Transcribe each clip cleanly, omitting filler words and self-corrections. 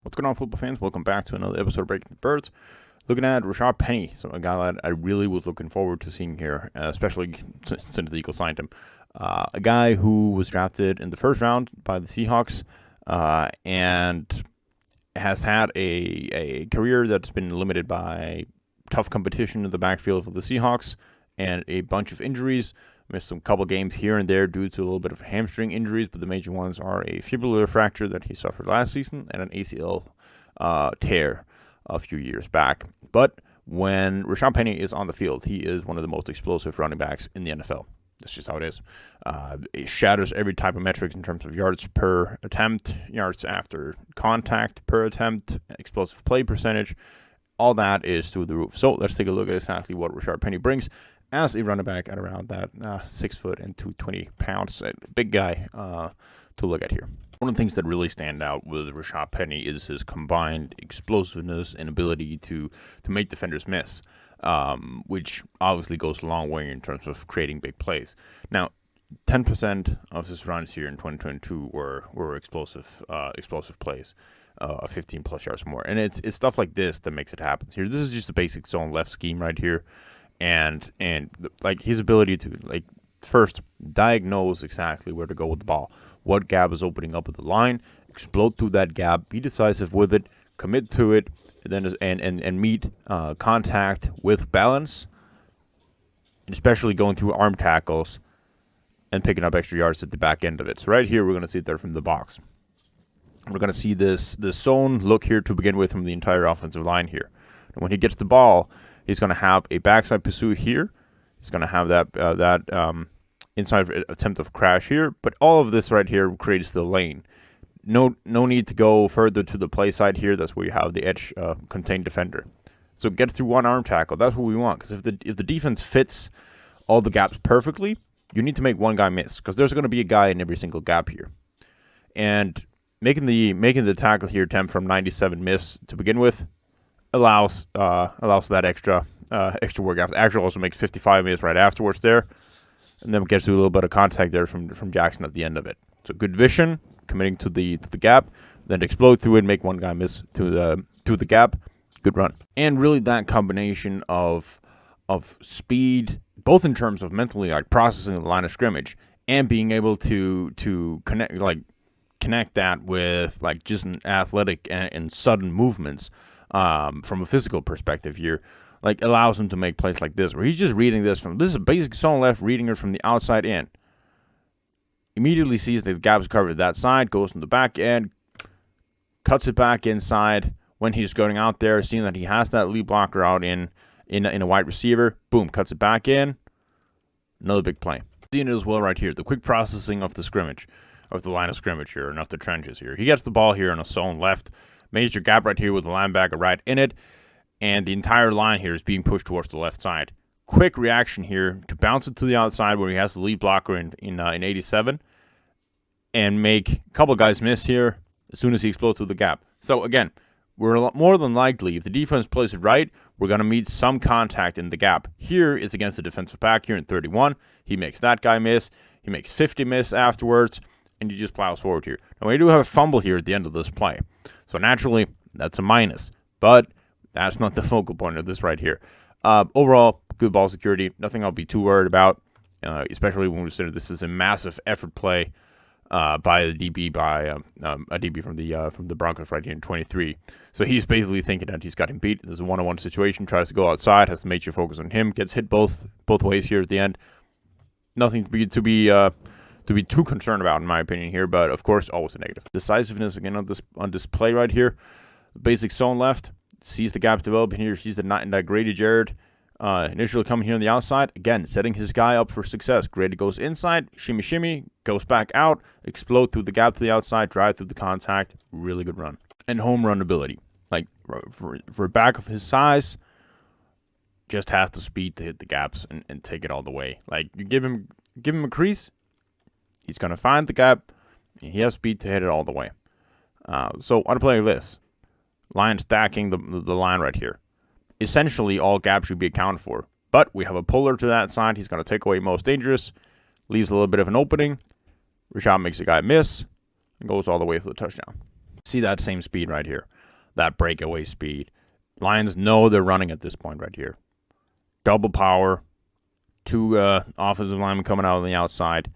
What's going on, football fans? Welcome back to another episode of Breaking the Birds. Looking at Rashaad Penny, a guy that I really was looking forward to seeing here, especially since the Eagles signed him. A guy who was drafted in the first round by the Seahawks and has had a career that's been limited by tough competition in the backfield for the Seahawks and a bunch of injuries. Missed a couple games here and there due to a little bit of hamstring injuries, but the major ones are a fibular fracture that he suffered last season and an ACL tear a few years back. But when Rashaad Penny is on the field, he is one of the most explosive running backs in the NFL. That's just how it is. It shatters every type of metrics in terms of yards per attempt, yards after contact per attempt, explosive play percentage. All that is through the roof. So let's take a look at exactly what Rashaad Penny brings as a running back at around that 6 foot and 220 pounds. A big guy to look at here. One of the things that really stand out with Rashaad Penny is his combined explosiveness and ability to make defenders miss, which obviously goes a long way in terms of creating big plays. Now, 10% of his runs here in 2022 were explosive plays. 15 plus yards more, and it's stuff like this that makes it happen here. This is just a basic zone left scheme right here, and like his ability to first diagnose exactly where to go with the ball, what gap is opening up at the line, explode through that gap, be decisive with it, commit to it, and meet contact with balance, and especially going through arm tackles and picking up extra yards at the back end of it. So right here, we're going to see it there from the box. We're going to see this zone look here to begin with from the entire offensive line here. And when he gets the ball, he's going to have a backside pursuit here. He's going to have that inside attempt of crash here. But all of this right here creates the lane. No need to go further to the play side here. That's where you have the edge contained defender. So get through one arm tackle. That's what we want. Because if the defense fits all the gaps perfectly, you need to make one guy miss. Because there's going to be a guy in every single gap here. And making the tackle here attempt from 97 miss to begin with allows that extra work after. Actually also makes 55 miss right afterwards there, and then gets to a little bit of contact there from Jackson at the end of it. So good vision, committing to the gap, then explode through it, make one guy miss to the gap. Good run. And really that combination of speed, both in terms of mentally processing the line of scrimmage and being able to connect that with just an athletic and sudden movements from a physical perspective here, allows him to make plays like this, where he's just reading this is a basic zone left, reading it from the outside in. Immediately sees the gap's covered that side, goes from the back end, cuts it back inside when he's going out there, seeing that he has that lead blocker out in a wide receiver. Boom, cuts it back in. Another big play. Seeing it as well right here, the quick processing of the scrimmage. Of the line of scrimmage here, and of the trenches here. He gets the ball here in a zone left, major gap right here with the linebacker right in it, and the entire line here is being pushed towards the left side. Quick reaction here to bounce it to the outside where he has the lead blocker in 87, and make a couple guys miss here as soon as he explodes through the gap. So again, we're more than likely, if the defense plays it right, we're going to meet some contact in the gap. Here it's against the defensive back here in 31. He makes that guy miss. He makes 50 miss afterwards. And he just plows forward here. Now, we do have a fumble here at the end of this play. So, naturally, that's a minus. But that's not the focal point of this right here. Overall, good ball security. Nothing I'll be too worried about, especially when we consider this is a massive effort play by a DB, from the Broncos right here in 23. So, he's basically thinking that he's got him beat. There's a one-on-one situation. Tries to go outside. Has the major focus on him. Gets hit both ways here at the end. Nothing to be too concerned about, in my opinion, here, but of course, always a negative. Decisiveness again on this play right here. Basic zone left, sees the gap developing here, sees that Grady Jarrett initially coming here on the outside. Again, setting his guy up for success. Grady goes inside, shimmy, goes back out, explode through the gap to the outside, drive through the contact. Really good run. And home run ability. For a back of his size, just has the speed to hit the gaps and take it all the way. You give him a crease, he's going to find the gap, and he has speed to hit it all the way. So on a play like this, line stacking the line right here. Essentially, all gaps should be accounted for. But we have a puller to that side. He's going to take away most dangerous, leaves a little bit of an opening. Rashaad makes a guy miss, and goes all the way to the touchdown. See that same speed right here, that breakaway speed. Lions know they're running at this point right here. Double power, two offensive linemen coming out on the outside.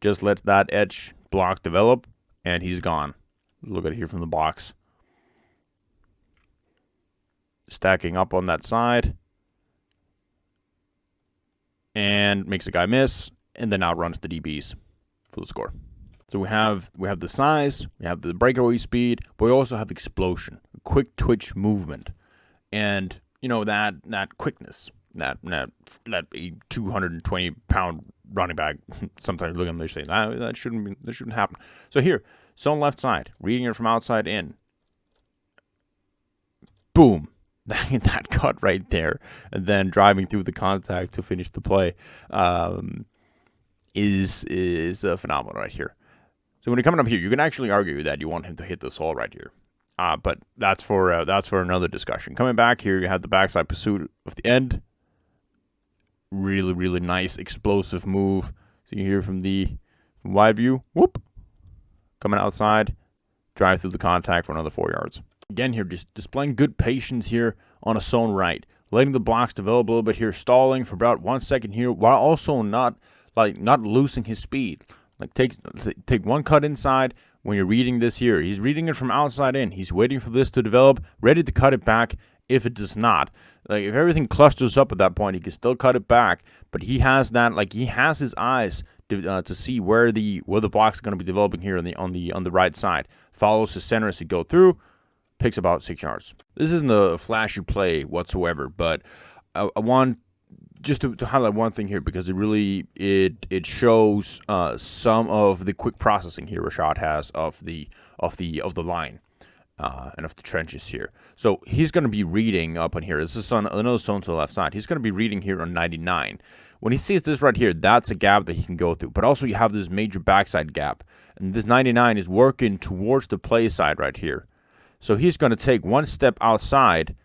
Just lets that edge block develop, and he's gone. Look at it here from the box. Stacking up on that side. And makes a guy miss, and then outruns the DBs for the score. So we have the size, we have the breakaway speed, but we also have explosion, quick twitch movement, and that quickness, that 220-pound running back. Sometimes look at them, they say that shouldn't happen. So here, zone left side, reading it from outside in. Boom. That cut right there, and then driving through the contact to finish the play is phenomenal right here. So when you're coming up here, you can actually argue that you want him to hit this hole right here, but that's for another discussion. Coming back here, you have the backside pursuit of the end. Really, really nice explosive move. See here from wide view. Whoop, coming outside, drive through the contact for another 4 yards. Again here, just displaying good patience here on a zone right. Letting the blocks develop a little bit here, stalling for about 1 second here, while also not losing his speed. Like take one cut inside when you're reading this here. He's reading it from outside in. He's waiting for this to develop, ready to cut it back if it does not. Like if everything clusters up at that point, he can still cut it back. But he has he has his eyes to see where the blocks are going to be developing here on the right side. Follows the center as he go through. Picks about 6 yards. This isn't a flashy play whatsoever, but I want just to highlight one thing here because it shows some of the quick processing here Rashaad has of the line and of the trenches here. So he's going to be reading up on here. This is another zone to the left side. He's going to be reading here on 99. When he sees this right here, that's a gap that he can go through. But also you have this major backside gap, and this 99 is working towards the play side right here. So he's going to take one step outside.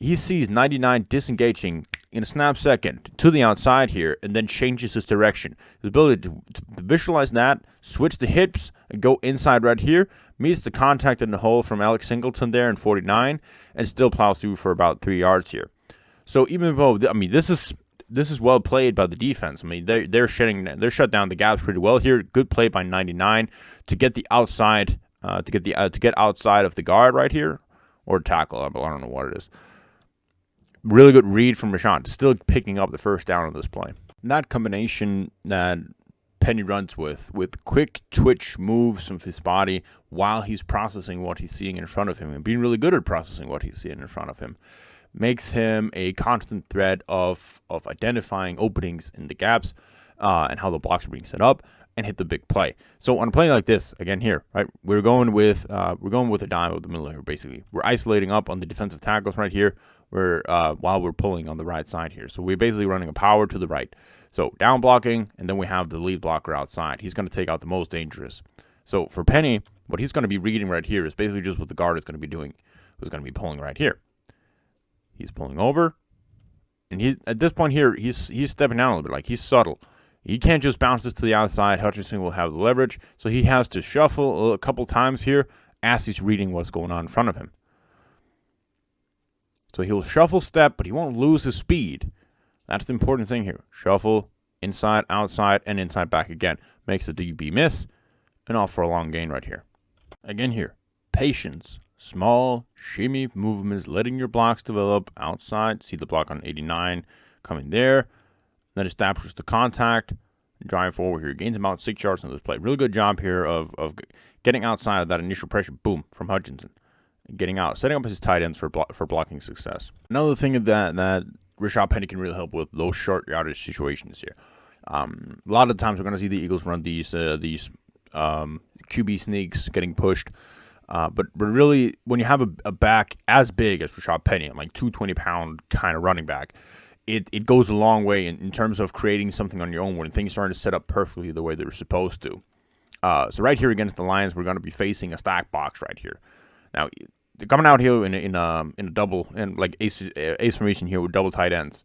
He sees 99 disengaging in a snap second to the outside here, and then changes his direction. His ability to visualize that, switch the hips, and go inside right here, meets the contact in the hole from Alex Singleton there in 49, and still plows through for about 3 yards here. So even though, this is well played by the defense. They're shut down the gaps pretty well here. Good play by 99 to get the outside. To get outside of the guard right here, or tackle. I don't know what it is. Really good read from Rashaad. Still picking up the first down on this play. And that combination that Penny runs with quick twitch moves of his body while he's processing what he's seeing in front of him and being really good at processing what he's seeing in front of him, makes him a constant threat of identifying openings in the gaps and how the blocks are being set up, and hit the big play. So on a play like this, again here, right, we're going with a dime over the middle here. Basically, we're isolating up on the defensive tackles right here. While we're pulling on the right side here. So we're basically running a power to the right. So down blocking, and then we have the lead blocker outside. He's going to take out the most dangerous. So for Penny, what he's going to be reading right here is basically just what the guard is going to be doing. Who's going to be pulling right here. He's pulling over, and at this point here, he's stepping down a little bit. Like, he's subtle. He can't just bounce this to the outside. Hutchinson will have the leverage, so he has to shuffle a couple times here as he's reading what's going on in front of him. So he'll shuffle step, but he won't lose his speed. That's the important thing here. Shuffle, inside, outside, and inside back again. Makes the DB miss, and off for a long gain right here. Again here, patience. Small, shimmy movements, letting your blocks develop outside. See the block on 89 coming there. Then establishes the contact, drive forward here. Gains about 6 yards on this play. Really good job here of getting outside of that initial pressure, boom, from Hutchinson. Getting out, setting up his tight ends for blocking success. Another thing that Rashaad Penny can really help with those short yardage situations here. A lot of times we're going to see the Eagles run these QB sneaks getting pushed. But really, when you have a back as big as Rashaad Penny, like 220-pound kind of running back, it goes a long way in terms of creating something on your own when things aren't set up perfectly the way they're supposed to. So right here against the Lions, we're going to be facing a stack box right here. Now, they're coming out here in a double, and like ace formation here with double tight ends.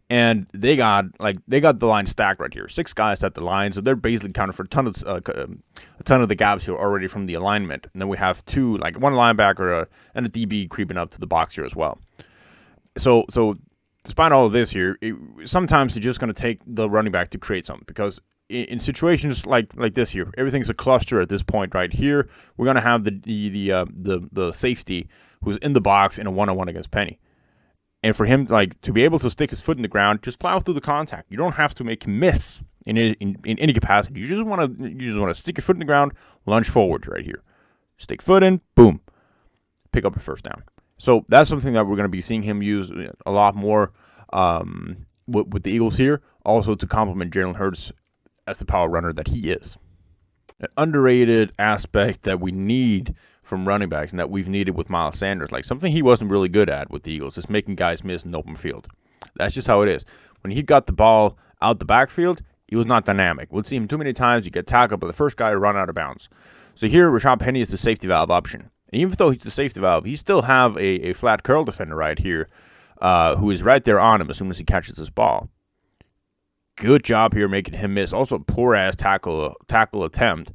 And they got the line stacked right here. 6 guys at the line, so they're basically counting for a ton of the gaps here already from the alignment. And then we have one linebacker and a DB creeping up to the box here as well. So despite all of this here, sometimes you're just going to take the running back to create something, because in situations like this here, everything's a cluster at this point right here. We're going to have the safety who's in the box in a one-on-one against Penny. And for him to be able to stick his foot in the ground, just plow through the contact. You don't have to make him miss in any capacity. You just want to stick your foot in the ground, lunge forward right here. Stick foot in, boom. Pick up a first down. So that's something that we're going to be seeing him use a lot more with the Eagles here, also to complement Jalen Hurts as the power runner that he is. An underrated aspect that we need from running backs and that we've needed with Miles Sanders, like something he wasn't really good at with the Eagles, is making guys miss in the open field. That's just how it is. When he got the ball out the backfield, he was not dynamic. We'll see him too many times. You get tackled by the first guy to run out of bounds. So here, Rashaad Penny is the safety valve option. And even though he's the safety valve, he still have a flat curl defender right here who is right there on him as soon as he catches this ball. Good job here making him miss. Also, poor-ass tackle attempt.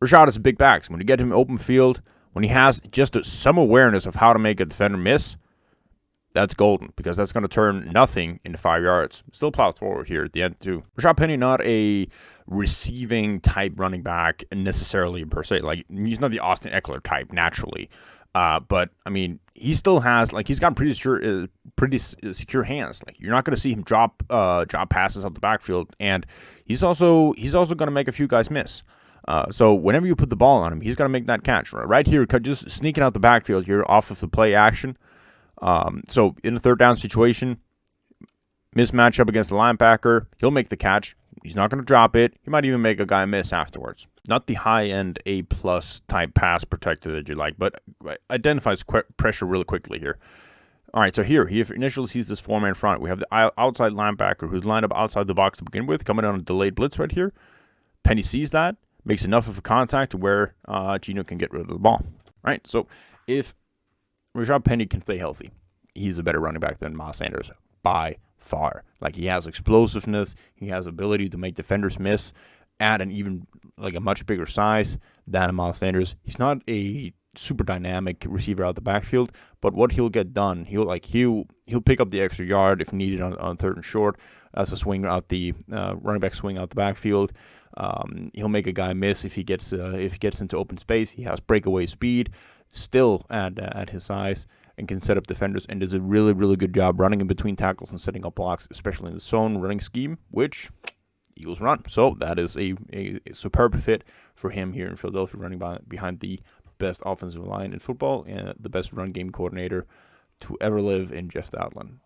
Rashaad is a big back. So when you get him open field, when he has just some awareness of how to make a defender miss, that's golden, because that's going to turn nothing into 5 yards. Still plows forward here at the end, too. Rashaad Penny, not a receiving type running back necessarily per se. Like, he's not the Austin Eckler type naturally. But, I mean, he still has, he's got pretty secure hands. Like, you're not going to see him drop passes out the backfield. And he's also going to make a few guys miss. So whenever you put the ball on him, he's going to make that catch. Right here, just sneaking out the backfield here off of the play action. So in a third down situation, mismatch up against the linebacker, he'll make the catch. He's not going to drop it. He might even make a guy miss afterwards. Not the high-end A-plus type pass protector that you like, but identifies pressure really quickly here. All right, so here, he initially sees this 4-man front. We have the outside linebacker who's lined up outside the box to begin with, coming on a delayed blitz right here. Penny sees that, makes enough of a contact to where Geno can get rid of the ball. All right, so if Rashaad Penny can stay healthy, he's a better running back than Miles Sanders by far. Like, he has explosiveness, he has ability to make defenders miss at an even a much bigger size than Miles Sanders. He's not a super dynamic receiver out the backfield, but what he'll get done, he'll pick up the extra yard if needed on third and short as a swing out the running back swing out the backfield. He'll make a guy miss if he gets into open space. He has breakaway speed still at his size, and can set up defenders, and does a really, really good job running in between tackles and setting up blocks, especially in the zone running scheme, which Eagles run. So that is a superb fit for him here in Philadelphia, running behind the best offensive line in football and the best run game coordinator to ever live in Jeff Stoutland.